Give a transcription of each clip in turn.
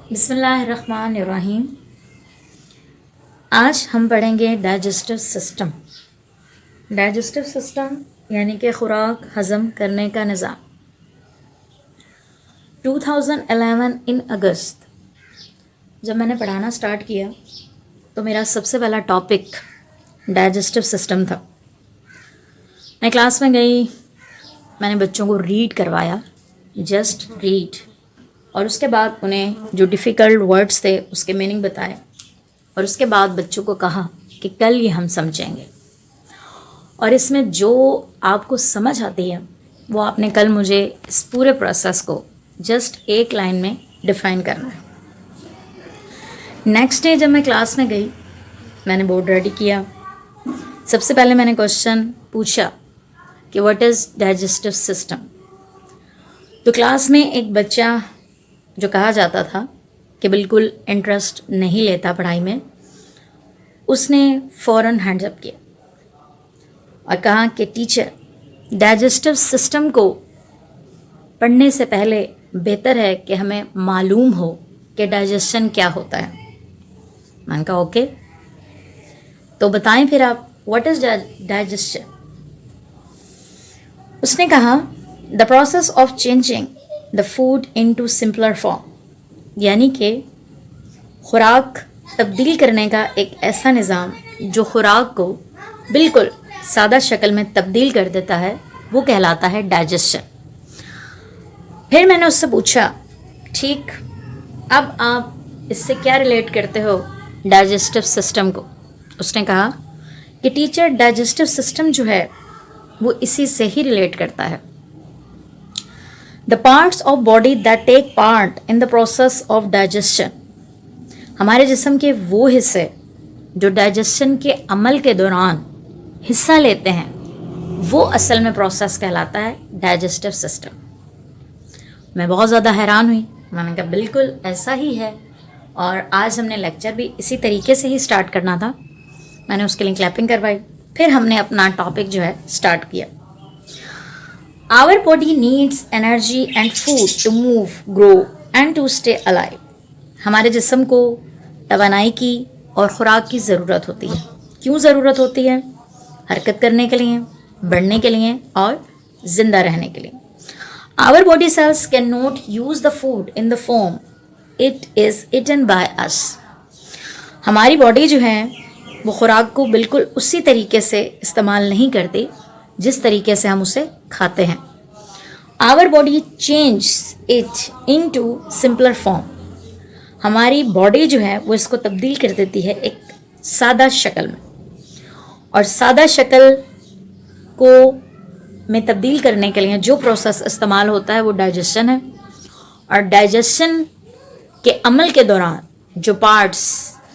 बिस्मिल्लाहिर्रहमानिर्रहीम। आज हम पढ़ेंगे डाइजेस्टिव सिस्टम। डाइजेस्टिव सिस्टम यानी कि खुराक हज़म करने का निज़ाम। 2011 इन अगस्त जब मैंने पढ़ाना स्टार्ट किया तो मेरा सबसे पहला टॉपिक डाइजेस्टिव सिस्टम था। मैं क्लास में गई, मैंने बच्चों को रीड करवाया, जस्ट रीड, और उसके बाद उन्हें जो डिफ़िकल्ट वर्ड्स थे उसके मीनिंग बताए, और उसके बाद बच्चों को कहा कि कल ये हम समझेंगे और इसमें जो आपको समझ आती है वो आपने कल मुझे इस पूरे प्रोसेस को जस्ट एक लाइन में डिफ़ाइन करना है। नेक्स्ट डे जब मैं क्लास में गई, मैंने बोर्ड रेडी किया। सबसे पहले मैंने क्वेश्चन पूछा कि व्हाट इज़ डाइजेस्टिव सिस्टम। तो क्लास में एक बच्चा जो कहा जाता था कि बिल्कुल इंटरेस्ट नहीं लेता पढ़ाई में, उसने फ़ौरन हैंड्स अप किया और कहा कि टीचर, डाइजेस्टिव सिस्टम को पढ़ने से पहले बेहतर है कि हमें मालूम हो कि डाइजेशन क्या होता है। मैंने कहा ओके, तो बताएं फिर आप व्हाट इज़ डाइजेशन। उसने कहा the process of changing the food into simpler form, यानी कि खुराक तब्दील करने का एक ऐसा निज़ाम जो खुराक को बिल्कुल सादा शक्ल में तब्दील कर देता है, वो कहलाता है डाइजेशन। फिर मैंने उससे पूछा, ठीक, अब आप इससे क्या रिलेट करते हो डाइजेस्टिव सिस्टम को। उसने कहा कि टीचर, डाइजेस्टिव सिस्टम जो है वो इसी से ही रिलेट करता है। The parts of body that take part in the process of digestion, हमारे जिस्म के वो हिस्से जो डाइजेशन के अमल के दौरान हिस्सा लेते हैं, वो असल में प्रोसेस कहलाता है डाइजेस्टिव सिस्टम। मैं बहुत ज़्यादा हैरान हुई। मैंने कहा बिल्कुल ऐसा ही है, और आज हमने लेक्चर भी इसी तरीके से ही स्टार्ट करना था। मैंने उसके लिए क्लैपिंग करवाई। फिर हमने अपना टॉपिक जो है स्टार्ट किया। Our body needs energy and food to move, grow and to stay alive. हमारे जिस्म को तवानाई की और ख़ुराक की ज़रूरत होती है। क्यों ज़रूरत होती है? हरकत करने के लिए, बढ़ने के लिए और ज़िंदा रहने के लिए। Our body cells cannot use the food in the form it is eaten by us. हमारी बॉडी जो है वो ख़ुराक को बिल्कुल उसी तरीके से इस्तेमाल नहीं करती जिस तरीके से हम उसे खाते हैं। Our body change it into simpler form, हमारी बॉडी जो है वो इसको तब्दील कर देती है एक सादा शक्ल में, और सादा शक्ल को में तब्दील करने के लिए जो प्रोसेस इस्तेमाल होता है वो डाइजेशन है। और डाइजेशन के अमल के दौरान जो पार्ट्स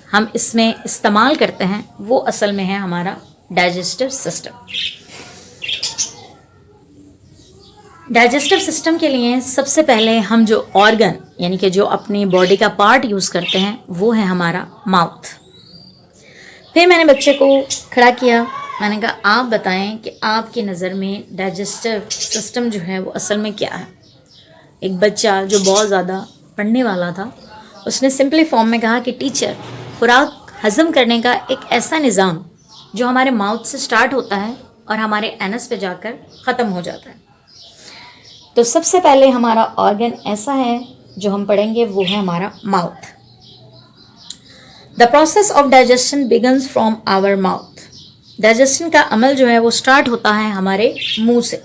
हम इसमें इस्तेमाल करते हैं वो असल में है हमारा डाइजेस्टिव सिस्टम। डाइजेस्टिव सिस्टम के लिए सबसे पहले हम जो ऑर्गन यानी कि जो अपनी बॉडी का पार्ट यूज़ करते हैं वो है हमारा माउथ। फिर मैंने बच्चे को खड़ा किया। मैंने कहा आप बताएं कि आपकी नज़र में डाइजेस्टिव सिस्टम जो है वो असल में क्या है। एक बच्चा जो बहुत ज़्यादा पढ़ने वाला था, उसने सिंपली फॉर्म में कहा कि टीचर, खुराक हज़म करने का एक ऐसा निज़ाम जो हमारे माउथ से स्टार्ट होता है और हमारे एनस पे जाकर ख़त्म हो जाता है। तो सबसे पहले हमारा ऑर्गन ऐसा है जो हम पढ़ेंगे वो है हमारा mouth. The process of digestion begins from our mouth, digestion का अमल जो है वो स्टार्ट होता है हमारे मुंह से।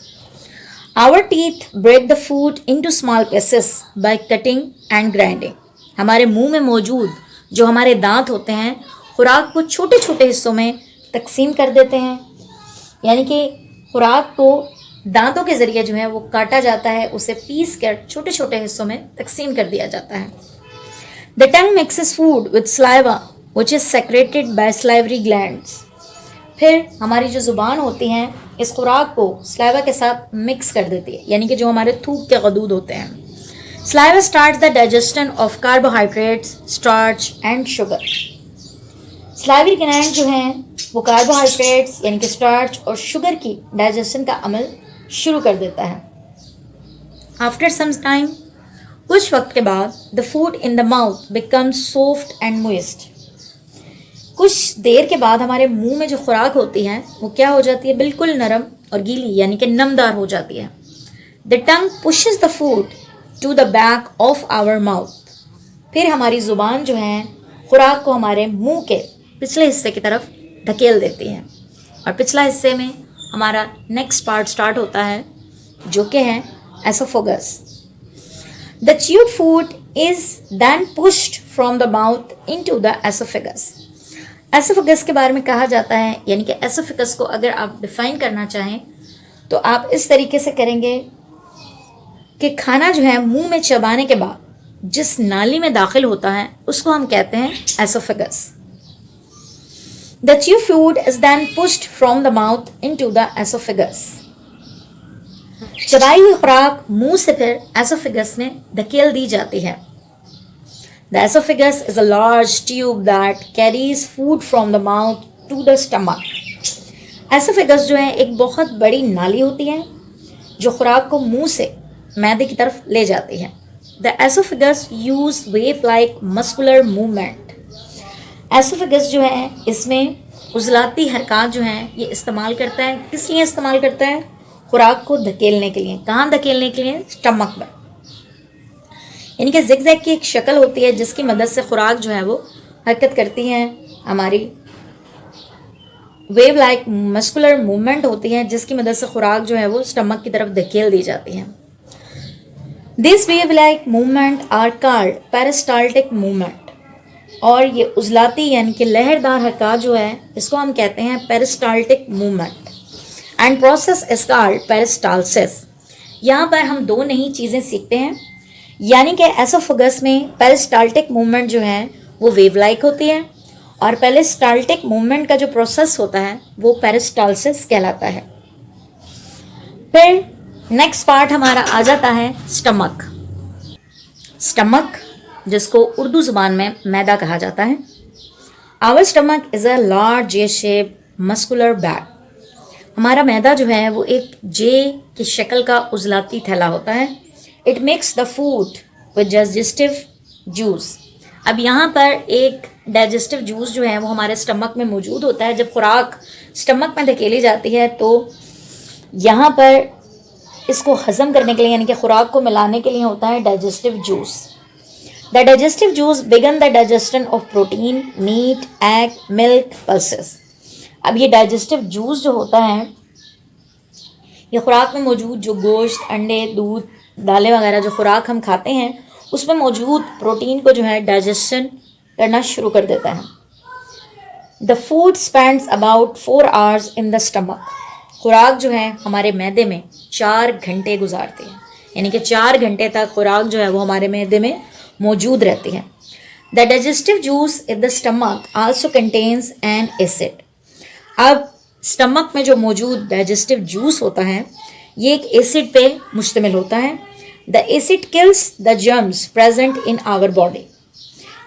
Our teeth break the food into small pieces by cutting and grinding, हमारे मुंह में मौजूद जो हमारे दांत होते हैं खुराक को छोटे छोटे हिस्सों में तकसीम कर देते हैं, यानी कि खुराक को दांतों के ज़रिए जो है वो काटा जाता है, उसे पीस कर छोटे छोटे हिस्सों में तकसीम कर दिया जाता है। The tongue mixes food with saliva which is secreted bye salivary glands, फिर हमारी जो ज़ुबान होती हैं इस खुराक को सलाइवा के साथ मिक्स कर देती है, यानी कि जो हमारे थूक के गदूद होते हैं। Saliva starts the digestion of carbohydrates, starch and sugar, salivary gland जो हैं वो कार्बोहाइड्रेट्स यानी कि स्टार्च और शुगर की डाइजेशन का अमल शुरू कर देता है। आफ्टर सम टाइम कुछ वक्त के बाद the food in the mouth becomes soft and moist. कुछ देर के बाद हमारे मुंह में जो खुराक होती है वो क्या हो जाती है, बिल्कुल नरम और गीली यानी कि नमदार हो जाती है। The tongue pushes the food to the back of our mouth. फिर हमारी ज़ुबान जो है खुराक को हमारे मुंह के पिछले हिस्से की तरफ धकेल देती है और पिछला हिस्से में हमारा नेक्स्ट पार्ट स्टार्ट होता है जो कि है oesophagus. The chewed food is then pushed from the mouth into the oesophagus. Oesophagus के बारे में कहा जाता है, यानी कि एसोफेगस को अगर आप डिफाइन करना चाहें तो आप इस तरीके से करेंगे कि खाना जो है मुंह में चबाने के बाद जिस नाली में दाखिल होता है उसको हम कहते हैं oesophagus. The chewed food is then pushed from the mouth into the oesophagus. चबाई हुई खुराक मुंह से फिर एसोफेगस में धकेल दी जाती है। The oesophagus is a large tube that carries food from the mouth to the stomach. Oesophagus जो है एक बहुत बड़ी नाली होती है जो खुराक को मुंह से मैदे की तरफ ले जाती है। The oesophagus use wave like muscular movement. Oesophagus जो है इसमें उजलाती हरकत जो है ये इस्तेमाल करता है। किस लिए इस्तेमाल करता है? खुराक को धकेलने के लिए। कहाँ धकेलने के लिए? स्टमक में। यानी कि जिगजैग की एक शक्ल होती है जिसकी मदद से खुराक जो है वो हरकत करती है। हमारी वेव लाइक मस्कुलर मूवमेंट होती है जिसकी मदद से खुराक जो है वो स्टमक की तरफ धकेल दी जाती है। This wave like movement are called peristaltic movement. और ये उजलाती यानी कि लहरदार हरकत जो है इसको हम कहते हैं peristaltic movement. And process is called peristalsis. यहाँ पर हम दो नई चीज़ें सीखते हैं, यानी कि एसोफेगस में पेरिस्टाल्टिक मूवमेंट जो है वो वेव लाइक होती है और पेरिस्टाल्टिक मूवमेंट का जो प्रोसेस होता है वो पेरिस्टालसिस कहलाता है। फिर नेक्स्ट पार्ट हमारा आ जाता है स्टमक। स्टमक जिसको उर्दू ज़ुबान में मैदा कहा जाता है। Our stomach is a large J shape muscular bag. हमारा मैदा जो है वो एक जे की शक्ल का उजलाती थैला होता है। It makes the food with digestive juice. अब यहाँ पर एक डाइजेस्टिव जूस जो है वो हमारे स्टमक में मौजूद होता है। जब खुराक स्टमक में धकेली जाती है तो यहाँ पर इसको हज़म करने के लिए यानी कि खुराक को मिलाने के लिए होता है digestive juice. The digestive juice begin the digestion of protein, meat, egg, milk, pulses. अब ये डाइजेस्टिव जूस जो होता है ये खुराक में मौजूद जो गोश्त, अंडे, दूध, दालें वगैरह जो खुराक हम खाते हैं उसमें मौजूद प्रोटीन को जो है डाइजेशन करना शुरू कर देता है। The food spends about 4 hours in the stomach. खुराक जो है हमारे मैदे में 4 घंटे गुजारती है, यानी कि 4 घंटे तक खुराक जो है वो हमारे मैदे में मौजूद रहती है। The digestive juice in the stomach also contains an acid. अब स्टमक में जो मौजूद डाइजेस्टिव जूस होता है ये एक एसिड पे मुश्तमिल होता है। The acid kills the germs present in our body.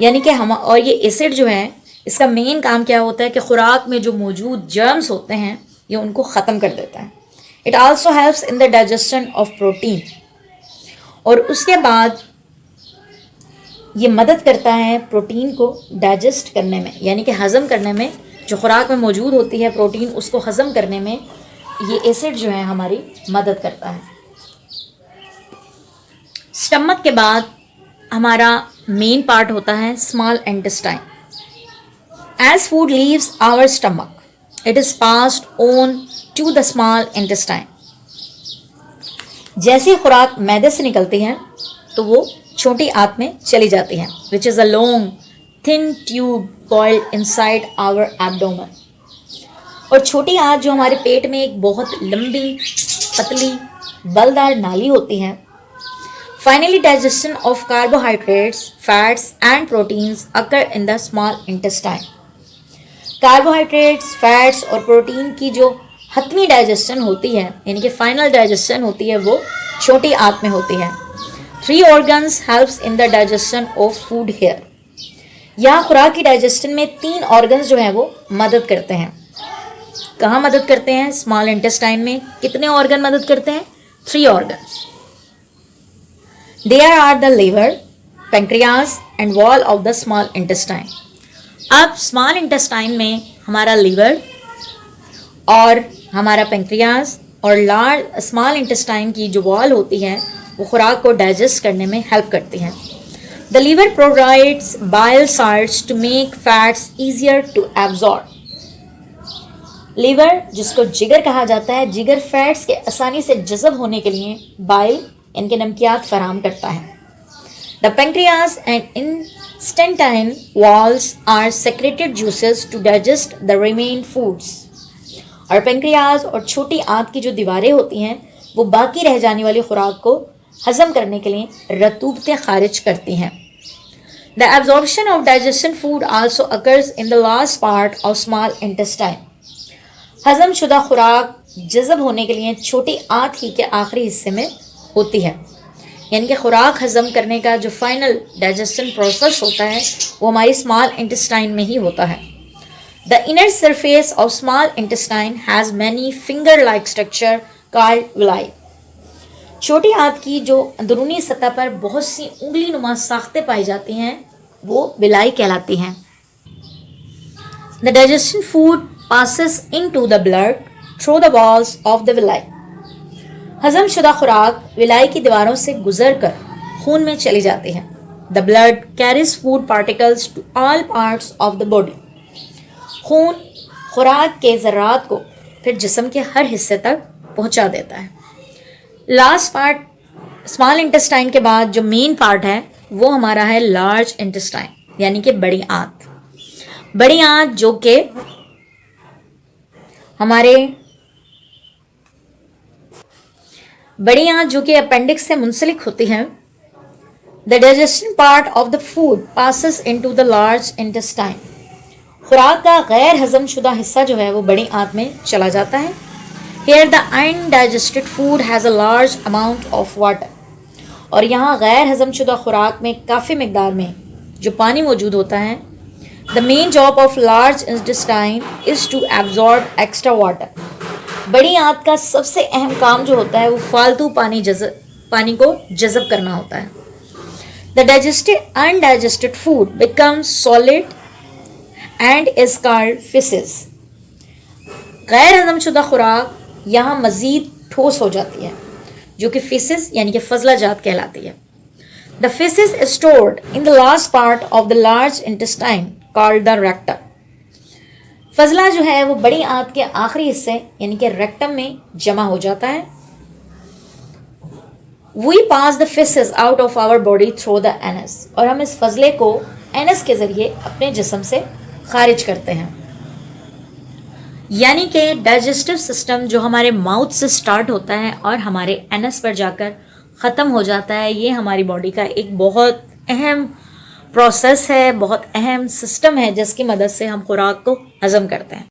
यानी कि हम और ये एसिड जो है इसका मेन काम क्या होता है कि खुराक में जो मौजूद जर्म्स होते हैं ये उनको ख़त्म कर देता है। It also helps in the digestion of protein. और उसके बाद ये मदद करता है प्रोटीन को डाइजेस्ट करने में, यानी कि हज़म करने में। जो खुराक में मौजूद होती है प्रोटीन उसको हज़म करने में ये एसिड जो है हमारी मदद करता है। स्टमक के बाद हमारा मेन पार्ट होता है small intestine. As food leaves our stomach it is passed on to the small intestine. जैसे खुराक मैदे से निकलती है तो वो छोटी आंत में चली जाती है, which is a long thin tube coiled inside our abdomen. और छोटी आंत जो हमारे पेट में एक बहुत लंबी पतली बलदार नाली होती है। Finally digestion of carbohydrates, fats and proteins occur in the small intestine. Carbohydrates, fats और प्रोटीन की जो हतमी डाइजेशन होती है यानी कि फाइनल डाइजेशन होती है वो छोटी आंत में होती है। 3 organs helps in the digestion of food here। यहाँ खुराक की डाइजेशन में 3 ऑर्गन्स जो हैं वो मदद करते हैं। कहाँ मदद करते हैं? स्मॉल इंटेस्टाइन में। कितने ऑर्गन मदद करते हैं? 3 organs। There are the liver, pancreas and wall of the small intestine. अब स्मॉल इंटेस्टाइन में हमारा लीवर और हमारा पेंक्रियाज और लार्ज स्मॉल इंटेस्टाइन की जो वॉल होती है वो खुराक को डाइजेस्ट करने में हेल्प करती है. The liver provides bile salts to make fats easier to absorb. Liver, जिसको जिगर कहा जाता है, जिगर फैट्स के आसानी से जज़ब होने के लिए बाइल इनके नमकियात फराहम करता है. The pancreas and intestine walls are secreted juices to digest the remain foods. और पेंक्रियाज और छोटी आंत की जो दीवारें होती हैं वो बाकी रह जाने वाली खुराक को हजम करने के लिए रतूबतें खारिज करती हैं. The absorption of digestion food also occurs in the last part of small intestine. हजम शुदा खुराक जज़ब होने के लिए छोटी आंत ही के आखिरी हिस्से में होती है. यानी कि खुराक हजम करने का जो फाइनल डाइजेशन प्रोसेस होता है वो हमारी स्मॉल इंटेस्टाइन में ही होता है. The inner surface of small intestine has many finger like structure called villi. छोटी आंत की जो अंदरूनी सतह पर बहुत सी उंगली नुमा साख्तें पाई जाती हैं वो विलाई कहलाती हैं. The digestion food passes into the blood through the walls of the villi. हजम शुदा खुराक विलाई की दीवारों से गुजर कर खून में चली जाती है. The blood carries food particles to all parts of the body. खून खुराक के ज़रात को फिर जिस्म के हर हिस्से तक पहुंचा देता है. लास्ट पार्ट स्मॉल इंटेस्टाइन के बाद जो मेन पार्ट है वो हमारा है लार्ज इंटेस्टाइन, यानी कि बड़ी आंत. बड़ी आंत जो कि अपेंडिक्स से मुंसलिक होती है. The digestion part of the food passes into the large intestine. खुराक का गैर हजम शुदा हिस्सा जो है वो बड़ी आंत में चला जाता है. Here the undigested food has a large amount of water. और यहाँ गैर हजम शुदा खुराक में काफ़ी मकदार में जो पानी मौजूद होता है. The main job of large intestine is to absorb extra water. बड़ी आंत का सबसे अहम काम जो होता है वो फालतू पानी को जज़ब करना होता है. The undigested food becomes solid and is called feces. गैर हजम शुदा खुराक यहाँ मज़ीद ठोस हो जाती है जो कि feces यानी कि फजला जात कहलाती है. The feces is stored in the last part of the large intestine called the rectum. फजला जो है वो बड़ी आंत के आखिरी हिस्से यानी कि रेक्टम में जमा हो जाता है. We pass the feces out of our body through the anus. और हम इस फजले को एनस के ज़रिए अपने जिस्म से खारिज करते हैं. यानी कि डाइजेस्टिव सिस्टम जो हमारे माउथ से स्टार्ट होता है और हमारे एनस पर जाकर ख़त्म हो जाता है, ये हमारी बॉडी का एक बहुत अहम प्रोसेस है, बहुत अहम सिस्टम है जिसकी मदद से हम खुराक को हज़म करते हैं.